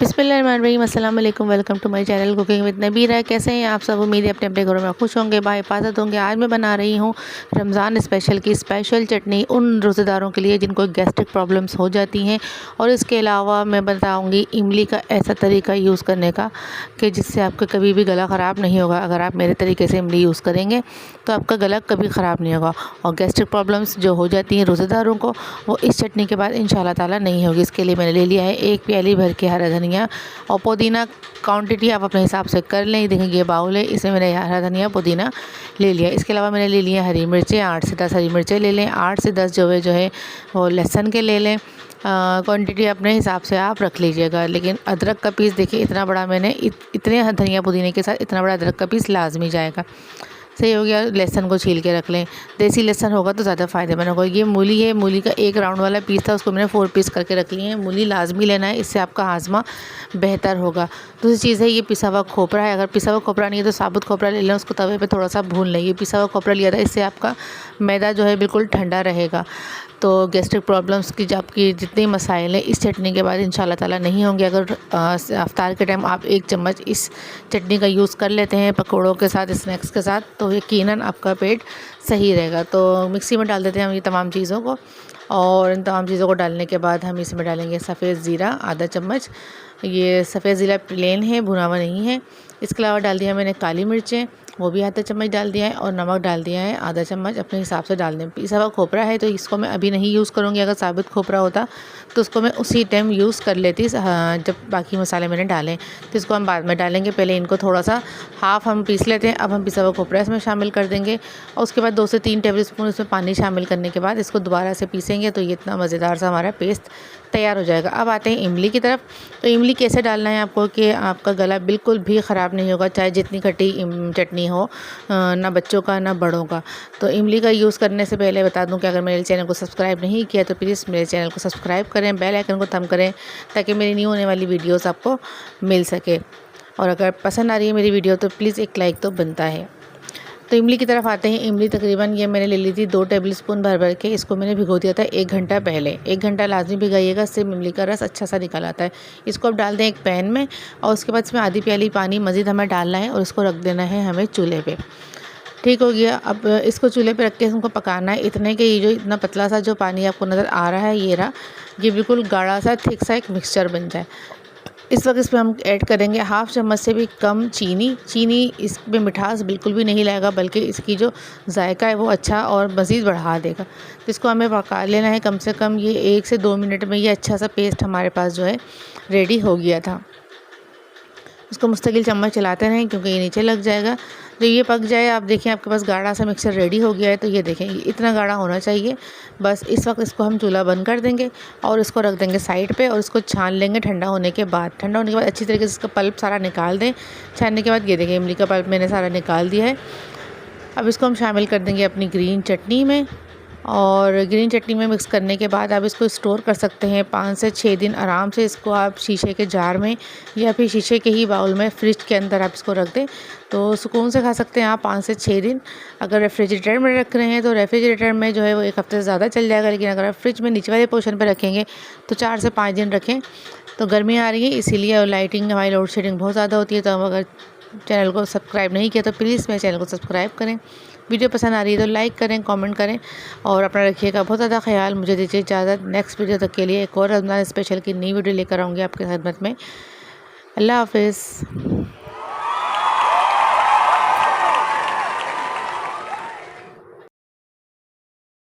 बिस्मिल्लाहिर्रहमानिर्रहीम, अस्सलाम वालेकुम। Welcome to my channel cooking with Nabira. कैसे हैं आप सब? उम्मीद है अपने अपने घरों में खुश होंगे, बाहिफाजत होंगे। आज मैं बना रही हूँ रमज़ान स्पेशल की स्पेशल चटनी उन रोज़ेदारों के लिए जिनको गैस्ट्रिक प्रॉब्लम्स हो जाती हैं। और इसके अलावा मैं बताऊँगी इमली का ऐसा तरीका यूज़ करने का कि जिससे आपका कभी भी गला ख़राब नहीं होगा। अगर आप मेरे तरीके से इमली यूज़ करेंगे तो आपका गला कभी ख़राब नहीं होगा। और गैस्ट्रिक प्रॉब्लम्स जो हो जाती हैं रोज़ेदारों को, वो इस चटनी के बाद इंशाल्लाह ताला नहीं होगी। इसके लिए मैंने ले लिया है 1 प्याली भर के हरा धनिया और पुदीना। क्वांटिटी आप अपने हिसाब से कर लें। देखिए ये बाउल है, इसमें मैंने हरा धनिया पुदीना ले लिया। इसके अलावा मैंने ले लिया हरी मिर्चें, 8 से 10 हरी मिर्चें ले लें। 8 से 10 जो है वो लहसुन के ले लें। क्वांटिटी अपने हिसाब से आप रख लीजिएगा। लेकिन अदरक का पीस देखिए इतना बड़ा मैंने इतने धनिया पुदीने के साथ इतना बड़ा अदरक का पीस लाजमी जाएगा। सही हो गया। लहसुन को छील के रख लें। देसी लहसुन होगा तो ज़्यादा फ़ायदेमंद होगा। ये मूली है, मूली का एक राउंड वाला पीस था, उसको मैंने 4 पीस करके रख लिए हैं। मूली लाजमी लेना है, इससे आपका हाजमा बेहतर होगा। दूसरी चीज़ है ये पिसा हुआ खोपरा है। अगर पिसा हुआ खोपरा नहीं है तो साबुत खोपरा ले लें, उसको तवे पे थोड़ा सा भून लें। ये पिसा हुआ खोपरा लिया था, इससे आपका मैदा जो है बिल्कुल ठंडा रहेगा। तो गैस्ट्रिक प्रॉब्लम्स की जो आपकी जितने मसाइल हैं इस चटनी के बाद इंशाल्लाह ताला नहीं होंगे। अगर इफ्तार के टाइम आप 1 चम्मच इस चटनी का यूज़ कर लेते हैं पकौड़ों के साथ, स्नैक्स के साथ, तो यकीनन आपका पेट सही रहेगा। तो मिक्सी में डाल देते हैं हम ये तमाम चीज़ों को। और इन तमाम चीज़ों को डालने के बाद हम इसमें डालेंगे सफ़ेद ज़ीरा आधा चम्मच। ये सफ़ेद ज़ीरा प्लेन है, भुना हुआ नहीं है। इसके अलावा डाल दिया मैंने काली मिर्चें, वो भी आधा चम्मच डाल दिया है। और नमक डाल दिया है आधा चम्मच, अपने हिसाब से डाल दें। पिसा हुआ खोपरा है तो इसको मैं अभी नहीं यूज़ करूँगी। अगर साबुत खोपरा होता तो उसको मैं उसी टाइम यूज़ कर लेती जब बाकी मसाले मैंने डालें। तो इसको हम बाद में डालेंगे। पहले इनको थोड़ा सा हाफ़ हम पीस लेते हैं। अब हम पिसा हुआ खोपरा इसमें शामिल कर देंगे और उसके बाद 2 से 3 टेबल स्पून इसमें पानी शामिल करने के बाद इसको दोबारा से पीसेंगे तो ये इतना मज़ेदार सा हमारा पेस्ट तैयार हो जाएगा। अब आते हैं इमली की तरफ। तो इमली कैसे डालना है आपको कि आपका गला बिल्कुल भी ख़राब नहीं होगा, चाहे जितनी खट्टी चटनी हो, ना बच्चों का ना बड़ों का। तो इमली का यूज़ करने से पहले बता दूं कि अगर मेरे चैनल को सब्सक्राइब नहीं किया तो प्लीज़ मेरे चैनल को सब्सक्राइब करें, बेल आइकन को थंब करें ताकि मेरी न्यू होने वाली वीडियोस आपको मिल सके। और अगर पसंद आ रही है मेरी वीडियो तो प्लीज़ एक लाइक तो बनता है। तो इमली की तरफ आते हैं। इमली तकरीबन ये मैंने ले ली थी 2 टेबल स्पून भर के। इसको मैंने भिगो दिया था 1 घंटा पहले। 1 घंटा लाजमी भिगाइएगा, इससे इमली का रस अच्छा सा निकल आता है। इसको अब डाल दें एक पैन में और उसके बाद इसमें आधी प्याली पानी मज़ीद हमें डालना है और इसको रख देना है हमें चूल्हे पे। ठीक हो गया। अब इसको चूल्हे पे रख के हमको पकाना है इतने के ये जो इतना पतला सा जो पानी आपको नज़र आ रहा है ये रहा, ये बिल्कुल गाढ़ा सा थिक सा एक मिक्सचर बन जाए। इस वक्त इसमें हम ऐड करेंगे 1/2 चम्मच से भी कम चीनी। चीनी इसमें मिठास बिल्कुल भी नहीं लाएगा, बल्कि इसकी जो जायका है वो अच्छा और मज़ीद बढ़ा देगा। तो इसको हमें पका लेना है कम से कम ये 1 से 2 मिनट में। ये अच्छा सा पेस्ट हमारे पास जो है रेडी हो गया था। इसको मुस्तकिल चम्मच चलाते रहें क्योंकि ये नीचे लग जाएगा। जब ये पक जाए आप देखिए आपके पास गाढ़ा सा मिक्सचर रेडी हो गया है। तो ये देखें इतना गाढ़ा होना चाहिए बस। इस वक्त इसको हम चूल्हा बंद कर देंगे और इसको रख देंगे साइड पे और इसको छान लेंगे ठंडा होने के बाद। ठंडा होने के बाद अच्छी तरीके से इसका पल्प सारा निकाल दें। छानने के बाद ये देखें इमली का पल्प मैंने सारा निकाल दिया है। अब इसको हम शामिल कर देंगे अपनी ग्रीन चटनी में। और ग्रीन चटनी में मिक्स करने के बाद आप इसको स्टोर कर सकते हैं 5 से 6 दिन आराम से। इसको आप शीशे के जार में या फिर शीशे के ही बाउल में फ्रिज के अंदर आप इसको रख दें तो सुकून से खा सकते हैं आप 5 से 6 दिन। अगर रेफ्रिजरेटर में रख रहे हैं तो रेफ्रिजरेटर में जो है वो 1 हफ्ते से ज़्यादा चल जाएगा। लेकिन अगर आप फ्रिज में नीचे वाले पोर्शन पर रखेंगे तो 4 से 5 दिन रखें। तो गर्मी आ रही है इसीलिए, और लाइटिंग हमारी लोड शेडिंग बहुत ज़्यादा होती है। तो हम अगर चैनल को सब्सक्राइब नहीं किया तो प्लीज़ मेरे चैनल को सब्सक्राइब करें। वीडियो पसंद आ रही है तो लाइक करें, कमेंट करें और अपना रखिएगा बहुत ज़्यादा ख्याल। मुझे दीजिए इजाज़त। नेक्स्ट वीडियो तक के लिए एक और रमज़ान स्पेशल की नई वीडियो लेकर आऊँगी आपकी खिदमत में। अल्लाह हाफ़िज़।